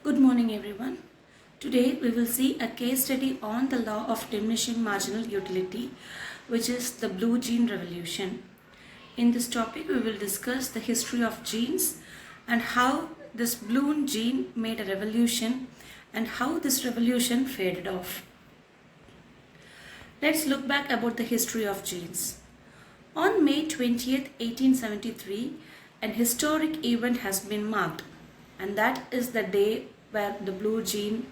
Good morning, everyone. Today we will see a case study on the law of diminishing marginal utility, which is the blue jean revolution. In this topic, we will discuss the history of jeans and how this blue jean made a revolution and how this revolution faded off. Let's look back about the history of jeans. On May 20th, 1873, an historic event has been marked, and that is the day where the blue jean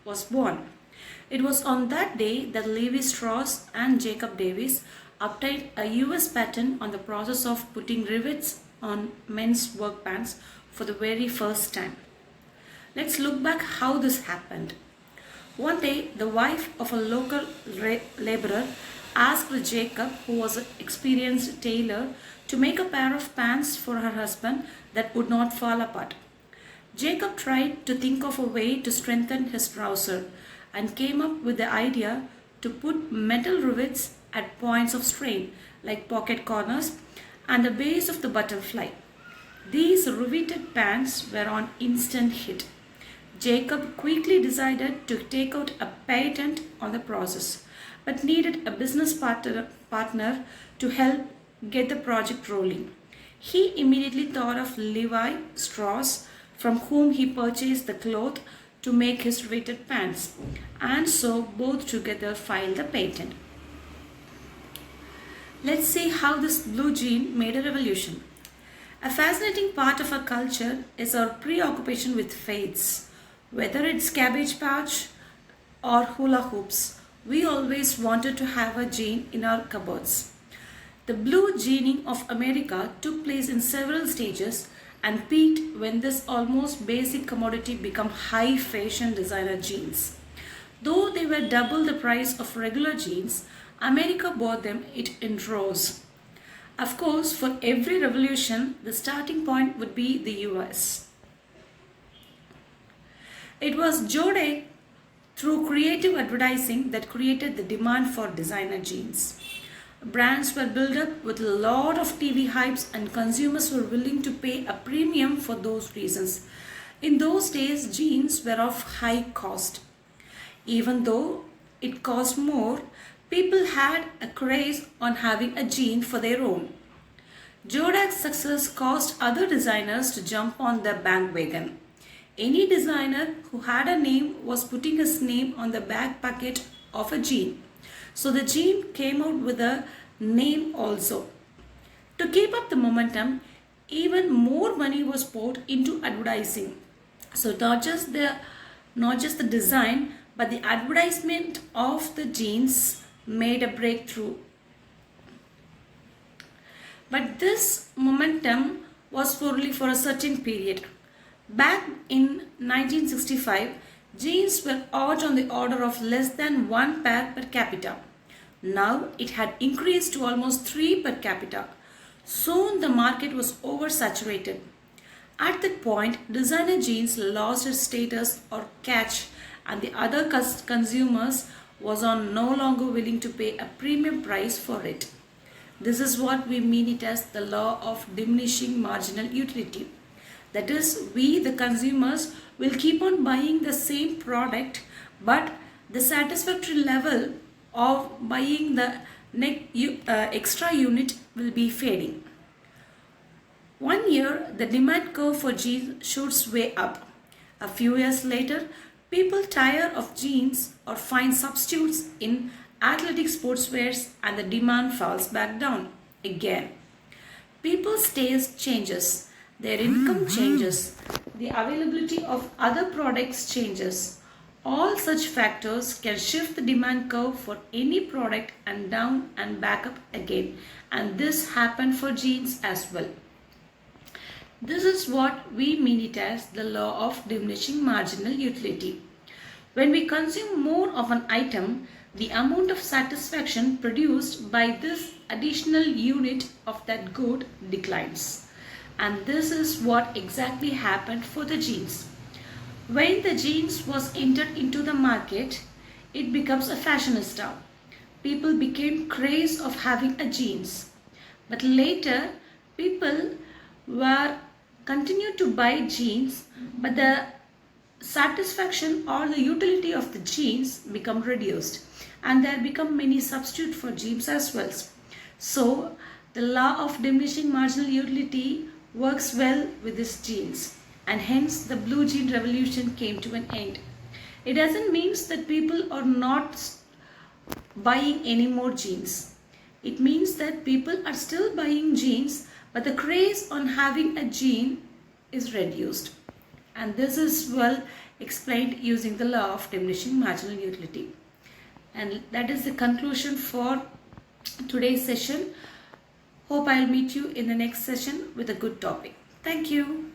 was born. It was on that day that Levi Strauss and Jacob Davis obtained a US patent on the process of putting rivets on men's work pants for the very first time. Let's look back how this happened. One day, the wife of a local laborer asked Jacob, who was an experienced tailor, to make a pair of pants for her husband that would not fall apart. Jacob tried to think of a way to strengthen his trouser and came up with the idea to put metal rivets at points of strain, like pocket corners and the base of the butterfly. These riveted pants were on instant hit. Jacob quickly decided to take out a patent on the process, but needed a business partner to help get the project rolling. He immediately thought of Levi Strauss, from whom he purchased the cloth to make his riveted pants, and so both together filed the patent. Let's see how this blue jean made a revolution. A fascinating part of our culture is our preoccupation with fads. Whether it's cabbage patch or hula hoops, we always wanted to have a jean in our cupboards. The blue jeaning of America took place in several stages and peaked when this almost basic commodity became high fashion designer jeans. Though they were double the price of regular jeans, America bought them in droves. Of course, for every revolution, the starting point would be the US. It was Jodek, through creative advertising, that created the demand for designer jeans. Brands were built up with a lot of TV hypes, and consumers were willing to pay a premium for those reasons. In those days, jeans were of high cost. Even though it cost more, people had a craze on having a jean for their own. Jodak's success caused other designers to jump on the bandwagon. Any designer who had a name was putting his name on the back pocket of a jean. So the jean came out with a name also. To keep up the momentum, even more money was poured into advertising. So not just the design, but the advertisement of the jeans made a breakthrough. But this momentum was only for a certain period. Back in 1965, jeans were out on the order of less than one pair per capita. Now it had increased to almost 3 per capita. Soon the market was oversaturated. At that point, designer jeans lost its status or catch, and the other consumers was no longer willing to pay a premium price for it. This is what we mean it as the law of diminishing marginal utility. That is, we, the consumers, will keep on buying the same product, but the satisfactory level of buying the extra unit will be fading. 1 year, the demand curve for jeans shoots way up. A few years later, people tire of jeans or find substitutes in athletic sportswears, and the demand falls back down again. People's taste changes. Their income changes, the availability of other products changes. All such factors can shift the demand curve for any product and down and back up again. And this happened for jeans as well. This is what we mean it as the law of diminishing marginal utility. When we consume more of an item, the amount of satisfaction produced by this additional unit of that good declines. And this is what exactly happened for the jeans. When the jeans was entered into the market, it becomes a fashionista. People became crazed of having a jeans. But later, people were continued to buy jeans, but the satisfaction or the utility of the genes become reduced, and there become many substitute for genes as well. So the law of diminishing marginal utility works well with these genes, and hence the blue gene revolution came to an end. It doesn't mean that people are not buying any more genes. It means that people are still buying genes, but the craze on having a gene is reduced. And this is well explained using the law of diminishing marginal utility. And that is the conclusion for today's session. Hope I'll meet you in the next session with a good topic. Thank you.